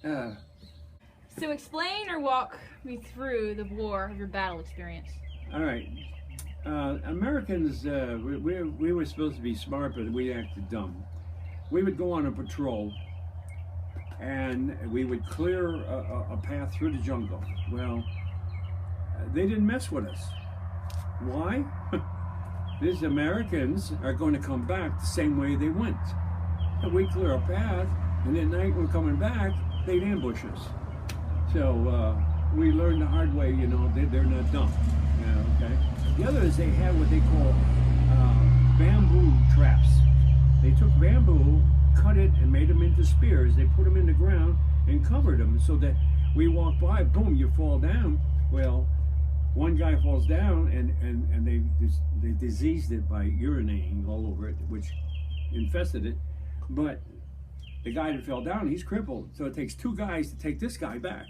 Uh, So explain or walk me through the war of your battle experience. all right. Americans, we were supposed to be smart, but we acted dumb. We would go on a patrol and we would clear a path through the jungle. Well, they didn't mess with us. Why? These Americans are going to come back the same way they went. And we clear a path, and at night we're coming back, they'd ambush us. So we learned the hard way, you know, they're not dumb. Yeah, okay. The other is they had what they call bamboo traps. They took bamboo, cut it, and made them into spears. They put them in the ground and covered them so that we walk by, boom, you fall down. Well, one guy falls down, and they diseased it by urinating all over it, which infested it. But the guy that fell down, he's crippled. So it takes two guys to take this guy back.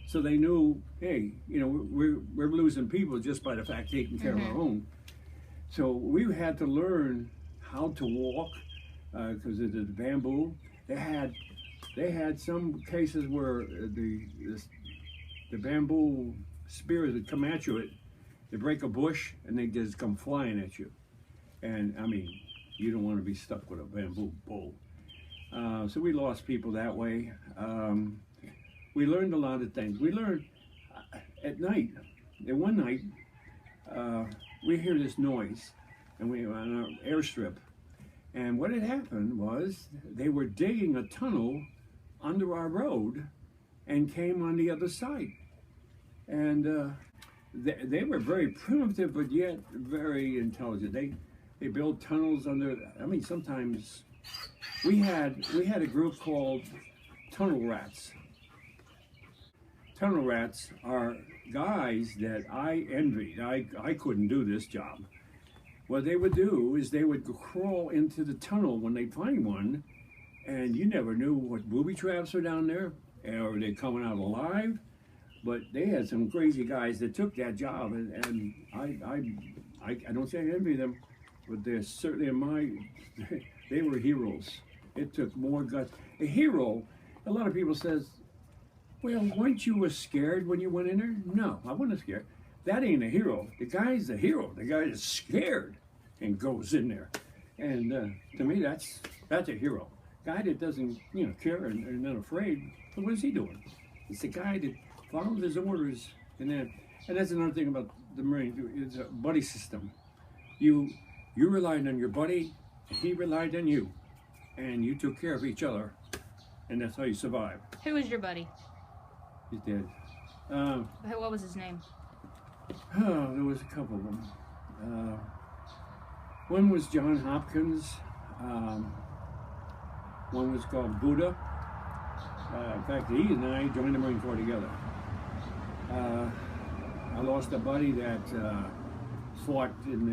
So they knew, hey, you know, we're losing people just by the fact of taking care of our own. So we had to learn how to walk because of the bamboo. They had some cases where the bamboo spears would come at you. They break a bush and they just come flying at you. And I mean, you don't want to be stuck with a bamboo pole. So we lost people that way. We learned a lot of things. We learned at night. And one night, we hear this noise, and we were on an airstrip. And what had happened was they were digging a tunnel under our road and came on the other side. And they were very primitive, but yet very intelligent. They built tunnels under. I mean, sometimes we had a group called tunnel rats. Tunnel rats are guys that I envied. I couldn't do this job. What they would do is they would crawl into the tunnel when they find one, and you never knew what booby traps were down there, or they're coming out alive. But they had some crazy guys that took that job, and I don't say I envy them, but they're certainly in my. They were heroes. It took more guts. A hero. A lot of people says, well, weren't you scared when you went in there? No, I wasn't scared. That ain't a hero. The guy's a hero. The guy is scared and goes in there. And to me, that's a hero. Guy that doesn't, you know, care and not afraid. So what is he doing? It's the guy that followed his orders, and that's another thing about the Marine. It's a buddy system. You relied on your buddy, and he relied on you, and you took care of each other, and that's how you survived. Who was your buddy? He's dead. What was his name? Oh, there was a couple of them. One was John Hopkins. One was called Buddha. In fact, he and I joined the Marine Corps together. I lost a buddy that fought in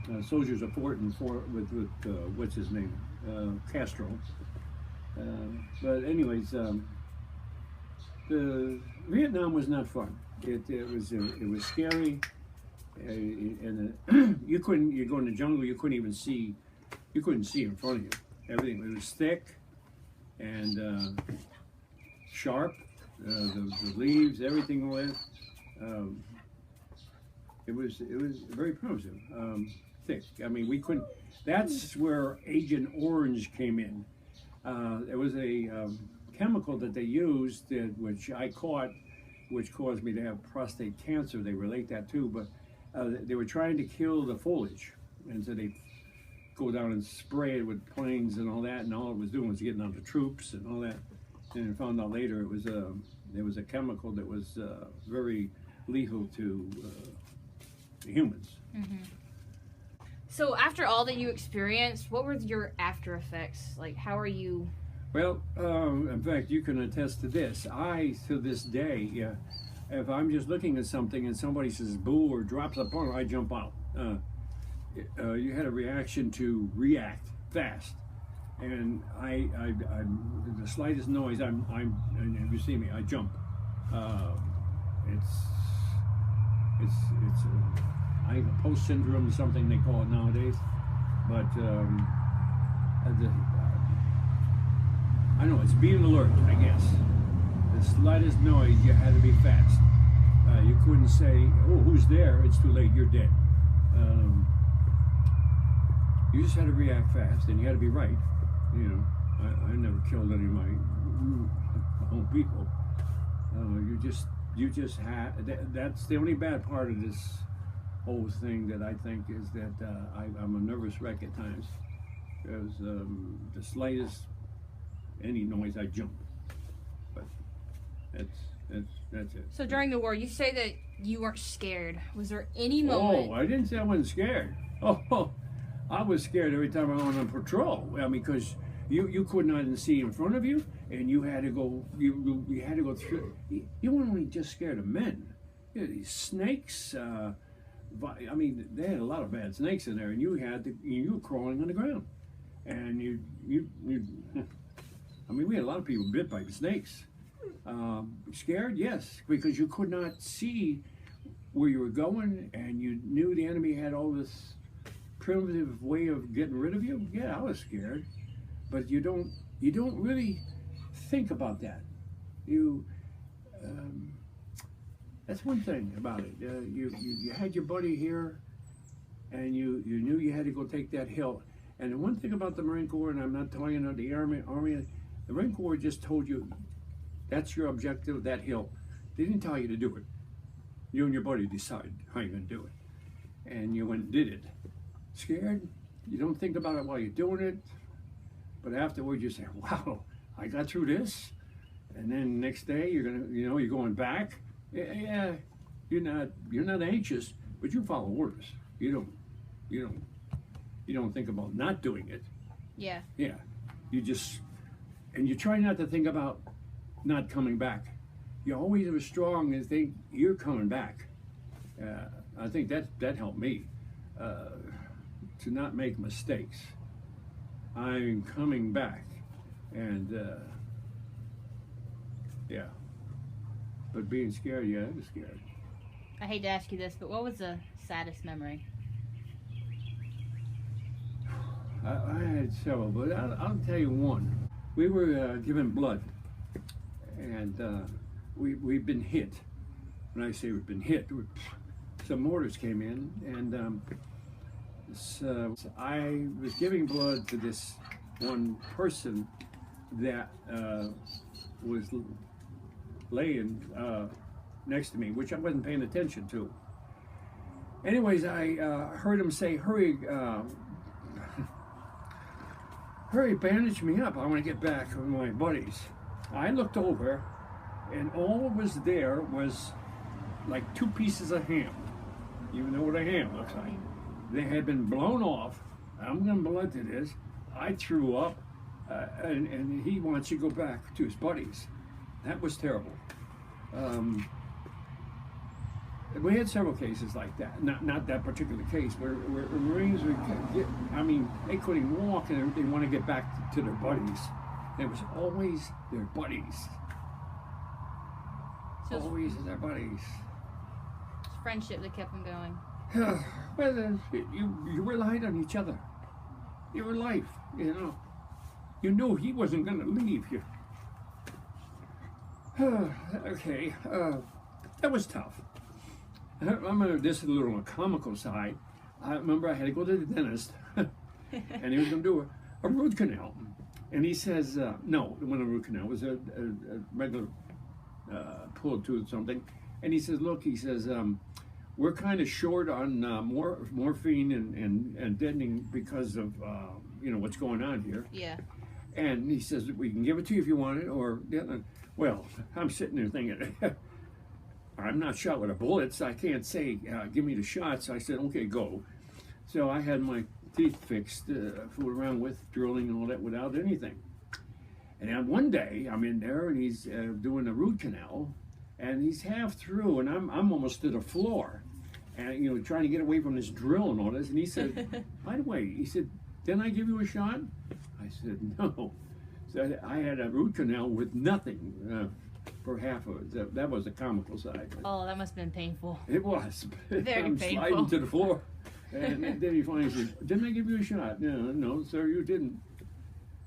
the soldiers of Fort and with what's his name, Castro. But anyways, the Vietnam was not fun. It was scary, and you go in the jungle, you couldn't see in front of you. Everything, it was thick and sharp. The leaves, everything was. It was very primitive, thick. I mean, we couldn't. That's where Agent Orange came in. There was a chemical that they used, which I caught, which caused me to have prostate cancer. They relate that too, but they were trying to kill the foliage, and so they go down and spray it with planes and all that, and all it was doing was getting on the troops and all that. And I found out later it was there was a chemical that was very lethal to humans. Mm-hmm. So after all that you experienced, what were your after effects? Like, how are you? Well, in fact, you can attest to this. To this day, if I'm just looking at something and somebody says boo or drops a bomb, I jump out. You had a reaction to react fast, and I'm the slightest noise. And if you see me, I jump. It's I think a post syndrome, something they call it nowadays, but I know it's being alert, I guess. The slightest noise, you had to be fast. You couldn't say, "Oh, who's there?" It's too late. You're dead. You just had to react fast, and you had to be right. You know, I never killed any of my own people. You just had. That's the only bad part of this whole thing that I think is that I'm a nervous wreck at times. Because the slightest any noise, I jump. But that's it. So during the war, you say that you weren't scared. Was there any moment? Oh, I didn't say I wasn't scared. Oh, I was scared every time I went on patrol. I mean, because you could not even see in front of you, and you had to go. You had to go through. You weren't only just scared of men. You know, these snakes. I mean, they had a lot of bad snakes in there, and you were crawling on the ground, and you. I mean, we had a lot of people bit by snakes. Scared, yes, because you could not see where you were going, and you knew the enemy had all this primitive way of getting rid of you. Yeah, I was scared, but you don't really think about that. That's one thing about it. You had your buddy here, and you knew you had to go take that hill. And the one thing about the Marine Corps, and I'm not telling you the Army, the Marine Corps just told you that's your objective, that hill. They didn't tell you to do it. You and your buddy decide how you're going to do it. And you went and did it. Scared? You don't think about it while you're doing it. But afterwards you say, wow, I got through this. And then next day you're going back. Yeah, you're not anxious, but you follow orders. You don't think about not doing it. Yeah. Yeah. And you try not to think about not coming back. You always are strong and think you're coming back. I think that helped me to not make mistakes. I'm coming back, and yeah. But being scared, yeah, I was scared. I hate to ask you this, but what was the saddest memory? I had several, but I'll tell you one. We were given blood, and we've been hit. When I say we've been hit, some mortars came in, and so I was giving blood to this one person that was laying next to me, which I wasn't paying attention to. Anyways, I heard him say, hurry, bandage me up. I want to get back with my buddies. I looked over, and all was there was like 2 pieces of ham. You know what a ham looks like. They had been blown off. I'm going to blood to this. I threw up, and he wants to go back to his buddies. That was terrible. We had several cases like that. Not that particular case, where Marines would they couldn't even walk, and they want to get back to their buddies. It was always their buddies. So always their buddies. It's friendship that kept them going. Well, you relied on each other. Your life, you know. You knew he wasn't going to leave you. Okay, that was tough. This is a little on the comical side. I remember I had to go to the dentist, and he was going to do a root canal. And he says, no, it wasn't a root canal. It was a regular pulled tooth or something. And he says, look, we're kind of short on morphine and deadening because of what's going on here. Yeah. And he says, we can give it to you if you want it, or well, I'm sitting there thinking, I'm not shot with a bullet, so I can't say, give me the shot. So I said, okay, go. So I had my teeth fixed, fooled around with drilling and all that without anything. And then one day I'm in there, and he's doing a root canal, and he's half through, and I'm almost to the floor, and trying to get away from this drill and all this. And he said, by the way, he said, didn't I give you a shot? I said, no. So I had a root canal with nothing for half of it. That was the comical side. Oh, that must have been painful. It was. Very I'm painful. sliding to the floor. And then he finally said, didn't I give you a shot? No, sir, you didn't.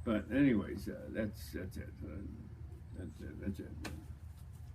But anyways, that's it. That's it.